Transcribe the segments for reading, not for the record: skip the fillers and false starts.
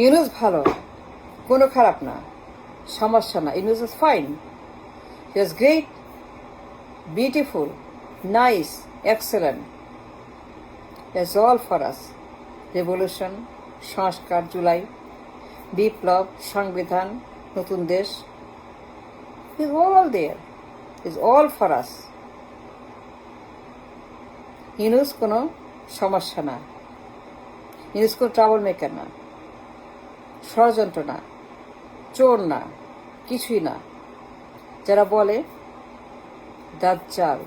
ইউনুস ভালো, কোনো খারাপ না, সমস্যা না। Yunus is fine, he is great, beautiful, nice, excellent. Is all for us. Revolution, সংস্কার, জুলাই, বিপ্লব, সংবিধান, নতুন দেশ, is all there, is all for us. Yunus কোনো সমস্যা না, ইউনুস কোনো ট্রাবল মেকার না, ষড়যন্ত্র না, চোর না, কিছুই না। যারা বলে দাজ্জাল,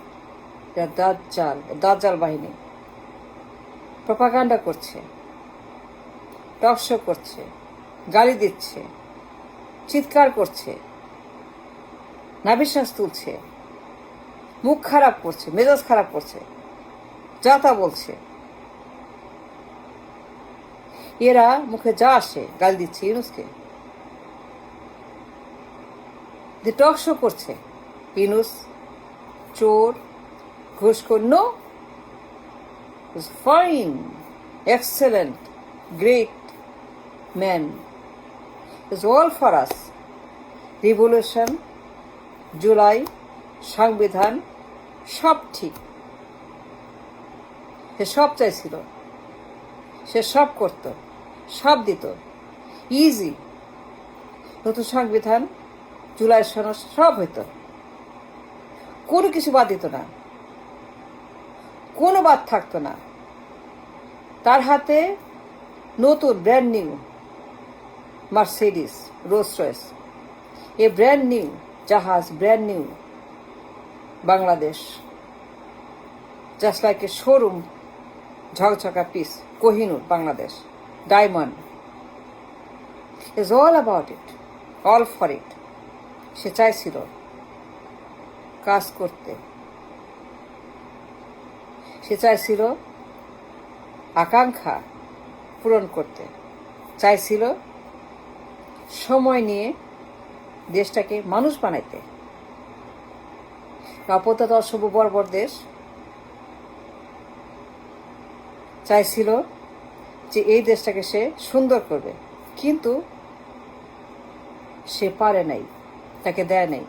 দাজ্জাল বাহিনী প্রপাগান্ডা করছে, টকশো করছে, গালি দিচ্ছে, চিৎকার করছে, নাভিশ্বাস তুলছে, মুখ খারাপ করছে, মেজাজ খারাপ করছে, যা তা বলছে। এরা মুখে যা আসে গালি দিচ্ছে ইউনুসকে, টক শো করছে। ইউনুস চোর, ঘুষখোর? No, fine, excellent, great man, is all for us. Revolution, July, সংবিধান, সব ঠিক। সে সব চাইছিল, সে সব করত, সব দিত, ইজি। নতুন সংবিধান, জুলাই সনদ, সব হইত, কোনো কিছু বাদ দিত না, কোনো বাদ থাকতো না। তার হাতে নতুন brand new Mercedes, Rolls Royce, a brand new জাহাজ, brand new Bangladesh, just like a showroom, ঝকঝকা piece, Kohinoor Bangladesh, diamond, is all about it, all for it. সে চাইছিল কাজ করতে, সে চাইছিল আকাঙ্ক্ষা পূরণ করতে, চাইছিল সময় নিয়ে দেশটাকে মানুষ বানাইতে। অপদাত অসভ্য বর্বর দেশ চাইছিল যে এই দেশটাকে সে সুন্দর করবে, কিন্তু সে পারে নাই, তাকে দেয় নাই।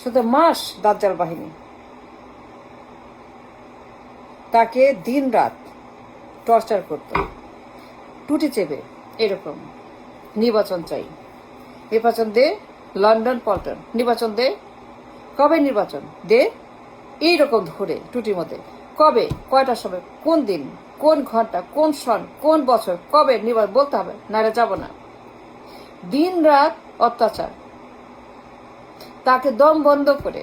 শুধু মাস দাজ্জাল বাহিনী তাকে দিন রাত টর্চার করত, টুটি চেপে এরকম নির্বাচন চাই, নির্বাচন দে, লন্ডন পল্টন, নির্বাচন দে, কবে নির্বাচন দে, এইরকম ধরে টুটির মধ্যে কবে, কয়টার সময়, কোন দিন, কোন ঘন্টা, কোন সন, কোন বছর, কবে নির্বাচন বলতে হবে, নাহলে যাব না। দিন রাত অত্যাচার, তাকে দম বন্ধ করে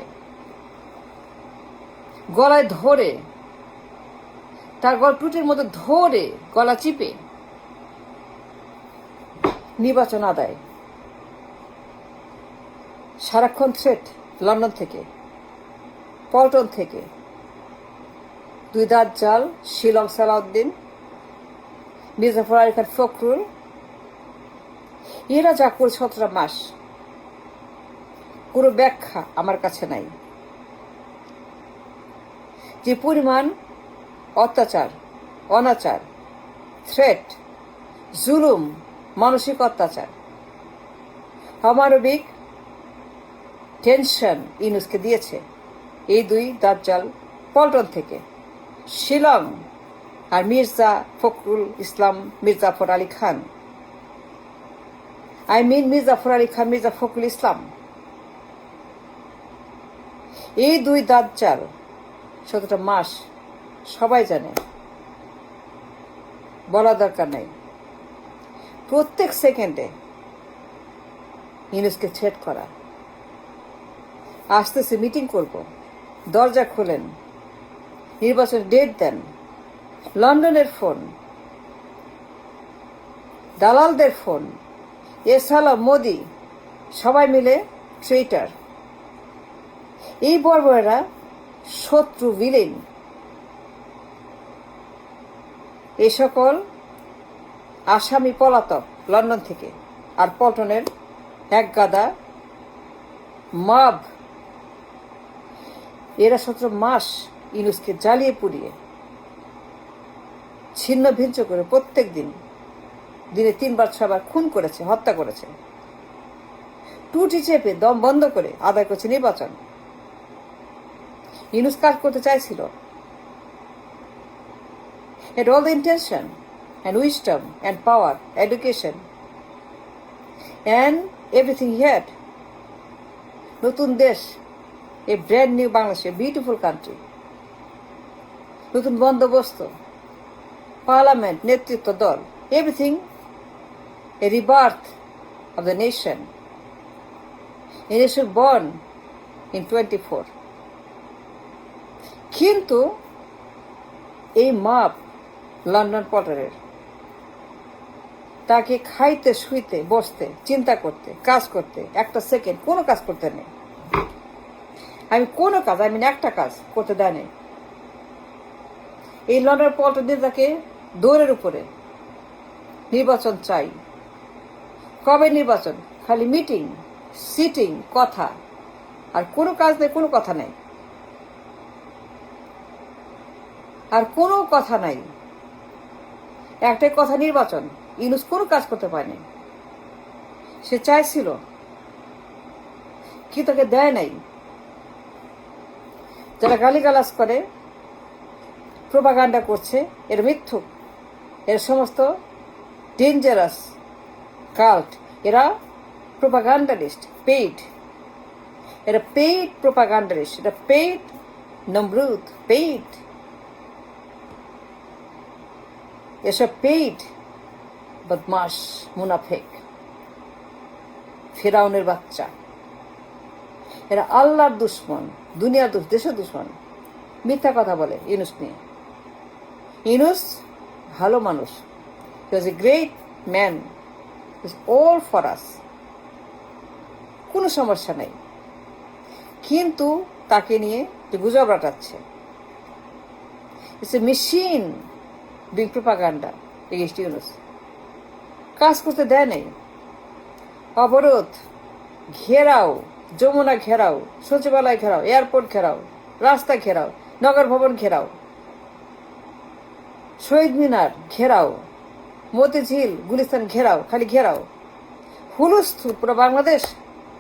গলায় ধরে, তার গলা টুটির মধ্যে ধরে গলা চিপে নির্বাচন আদায়। সারাক্ষণ থ্রেট, লন্ডন থেকে, পল্টন থেকে, দুই দাজ্জাল, শিলং সালাউদ্দিন, মির্জাফর আলী খান ফখরুল, এরা যা করে 17 মাস, কোনো ব্যাখ্যা আমার কাছে নাই। যে পরিমাণ অত্যাচার, অনাচার, থ্রেট, জুলুম, মানসিক অত্যাচার, অমানবিক টেনশন ইউনুসকে দিয়েছে এই দুই দাজ্জাল পল্টন থেকে, শিলং আর মির্জা ফখরুল ইসলাম, মির্জাফর আলী খান, মির্জাফর আলী খান, মির্জা ফখরুল ইসলাম, এই দুই দাজ্জাল 17 মাস সবাই জানে, বলা দরকার নাই। প্রত্যেক সেকেন্ডে ইউনুসকে থ্রেট করা, আসতেছে মিটিং করব, দরজা খোলেন, নির্বাচন ডেট দেন, লন্ডনের ফোন, দালালদের ফোন, এসালাম মোদি, সবাই মিলে ট্রেটার। এই বর্বরেরা শত্রু, ভিলেন। এই সকল আসামি পলাতক লন্ডন থেকে আর পল্টনের এক গাদা মাব, এরা 17 মাস ইউনুসকে জ্বালিয়ে পুড়িয়ে ছিন্ন ভিন্ন করে প্রত্যেক দিন দিনে 3বার 6বার খুন করেছে, হত্যা করেছে। টুটি চেপে দম বন্ধ করে আদায় করছে নির্বাচন। ইউনূস কাজ করতে চাইছিল। Had all the intention and wisdom and power, education and everything he had. নতুন দেশ, a brand new Bangladesh, a beautiful country. নতুন বন্দোবস্ত, পার্লামেন্ট, নেতৃত্ব দল, everything a rebirth of the nation. A nation born in 24. কিন্তু এই মাপ London পটারের, তাকে খাইতে, শুইতে, বসতে, চিন্তা করতে, কাজ করতে, একটা সেকেন্ড কোনো কাজ করতে নেই। কোনো কাজ, একটা কাজ করতে দেয় নেই। এই লন্ডন পল্টন দিয়ে তাকে দৌড়ের উপরে নির্বাচন চাই। কবে নির্বাচন? খালি মিটিং, সিটিং, কথা, আর কোনো কাজ নেই, কোনো কথা নেই, আর কোনো কথা নাই। একটাই কথা, নির্বাচন। ইউনূস কোনো কাজ করতে পারেনি। সে চাইছিল, কি তাকে দেয় নাই। যারা গালিগালাজ করে, প্রোপাগান্ডা করছে, এর মিথ্যুক, এর সমস্ত ডেঞ্জারাস কাল্ট, এরা প্রোপাগান্ডালিস্ট, পেইড। এরা পেইড প্রোপাগান্ডালিস্ট, এটা পেইড নমরুদ, পেইড। এসব পেইড বদমাস, মুনাফেক, ফেরাউনের বাচ্চা। এরা আল্লাহর দুশ্মন, দুনিয়ার দেশের দুশ্মন। মিথ্যা কথা বলে ইউনূস নিয়ে। ইউনূস ভালো মানুষ, he was a great man, is all for us, কোনো সমস্যা নেই। কিন্তু তাকে নিয়ে যে গুজব রটাচ্ছে, it's a machine doing propaganda against Yunus. কাজ করতে দেয় নেই। অবরোধ, ঘেরাও, যমুনা ঘেরাও, সচিবালয় ঘেরাও, এয়ারপোর্ট ঘেরাও, রাস্তা ঘেরাও, নগর ভবন ঘেরাও, শহীদ মিনার ঘেরাও, মতিঝিল, গুলিস্তান ঘেরাও, খালি ঘেরাও। হুলস্থুল পুরো Bangladesh,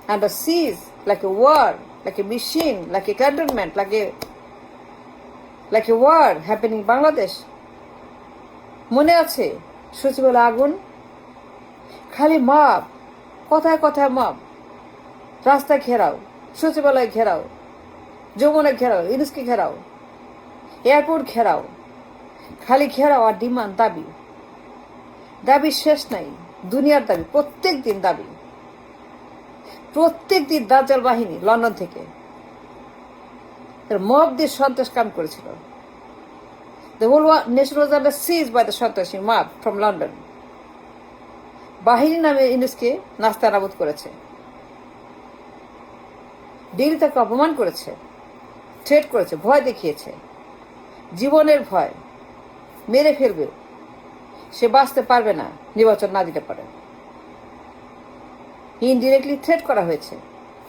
and the seas like a war, like a machine, like a cantonment, like a war happening in Bangladesh. মনে আছে সচিবালয় আগুন? খালি মাপ, কথায় কথায় মাপ। রাস্তা ঘেরাও, সচিবালয় ঘেরাও, যমুনা ঘেরাও, ইউনূসকে ঘেরাও, এয়ারপোর্ট ঘেরাও, খালি ঘেরাও আর ডিমান্ড, দাবি। দাবি শেষ নাই, দুনিয়ার দাবি, প্রত্যেক দিন দাবি। প্রত্যেক দিন দাজ্জাল বাহিনী লন্ডন থেকে মব দিয়ে সন্ত্রাস কাম করেছিল। The whole nation was under siege by the সন্ত্রাসী mob from London. বাহিনী নামে ইউনূসকে নাস্তানাবুদ করেছে। দিল্লি তাকে অপমান করেছে, থ্রেট করেছে, ভয় দেখিয়েছে, জীবনের ভয়, মেরে ফেলবে, সে বাঁচতে পারবে না নির্বাচন না দিতে পারে। ইনডিরেক্টলি থ্রেট করা হয়েছে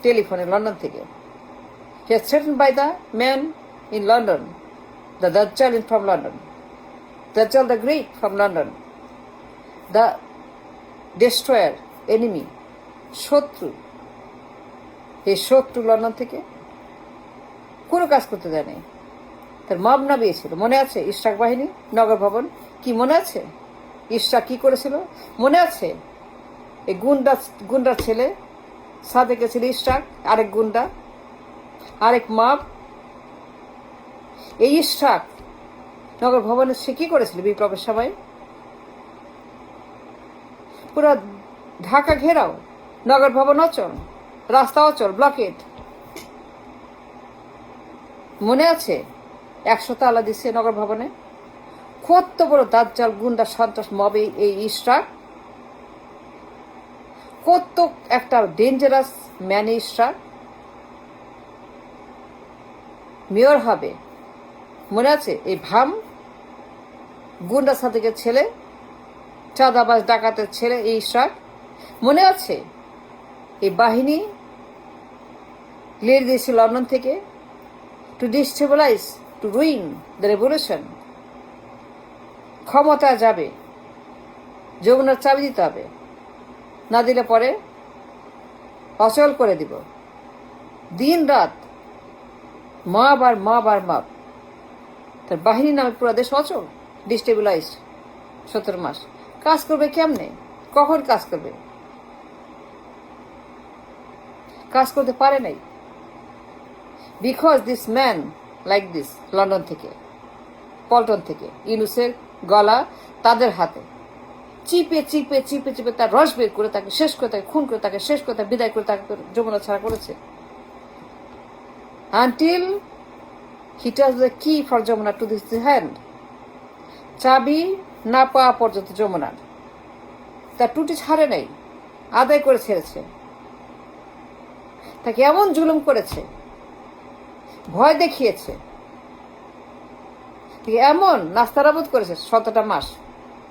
টেলিফোনে লন্ডন থেকে। He was threatened by the man in London, the Dajjal from London, Dajjal the Great from London, the destroyer, enemy, শত্রু। এই শত্রু লন্ডন থেকে কোনো কাজ করতে দেয় নাই। তার মব নামিয়েছিল, মনে আছে? ইশরাক বাহিনী, নগর ভবন, কি মনে আছে? ইশরাক কি করেছিল মনে আছে? এই গুন্ডার ছেলে সাদেকে ছিল ইশরাক, আরেক গুন্ডা, আরেক মব। এই ইশরাক নগর ভবনে সে কি করেছিল বিপ্লবের সময়? পুরো ঢাকা ঘেরাও, নগর ভবন অচল, রাস্তা অচল, ব্লকেট। মনে আছে? 100 তালা দিচ্ছে নগর ভবনে। কত বড় দাজ্জাল, গুন্ডা, সন্ত্রাস মবে এই ইশরাক। কত একটা ডেঞ্জারাস ম্যান ইশরাক। মেয়র হবে, মনে আছে? এই ভাম গুন্ডা সাদেকের ছেলে, চাঁদাবাজ ডাকাতের ছেলে এই ইশরাক, মনে আছে? এই বাহিনী লিড দিয়েছে লন্ডন থেকে to destabilise, to ruin the revolution. ক্ষমতা যাবে, যমুনার চাবি দিতে হবে, না দিলে পরে অচল করে দিব। দিন রাত মাপ আর মাপ আর মাপ। তার বাহিনী নামে পুরো দেশ অচল, ডিস্টেবিলাইজড। 17 মাস কাজ করবে কেমনে? কখন কাজ করবে? কাজ করতে পারে নাই। Because this man like this, London থেকে, পল্টন থেকে, ইউনুসের গলা তাদের হাতে। চিপে চিপে চিপে চিপে তার রস বের করে তাকে শেষ করে, তাকে খুন করে, তাকে শেষ করে, তাকে বিদায় করে, তাকে যমুনা ছাড়া করেছে। Until he touch the key for Jamuna to this hand. চাবি না পাওয়া পর্যন্ত যমুনার তার টুটি ছাড়ে নাই, আদায় করে ছেড়েছে। তাকে এমন জুলুম করেছে, ভয় দেখিয়েছে, এমন নাস্তারাবোধ করেছে 17টা মাস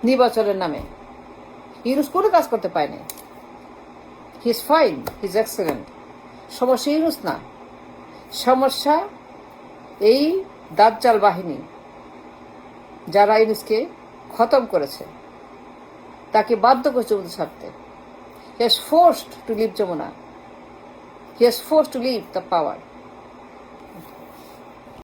নির্বাচনের নামে। ইউনুস কোনো কাজ করতে পারেনি। He is fine, he is excellent. সমস্যা ইউনুস না, সমস্যা এই দাজ্জাল বাহিনী যারা ইউনুসকে খতম করেছে, তাকে বাধ্য করেছে যমুনা ছাড়তে। He has forced to leave Jamuna, he has forced to leave the power.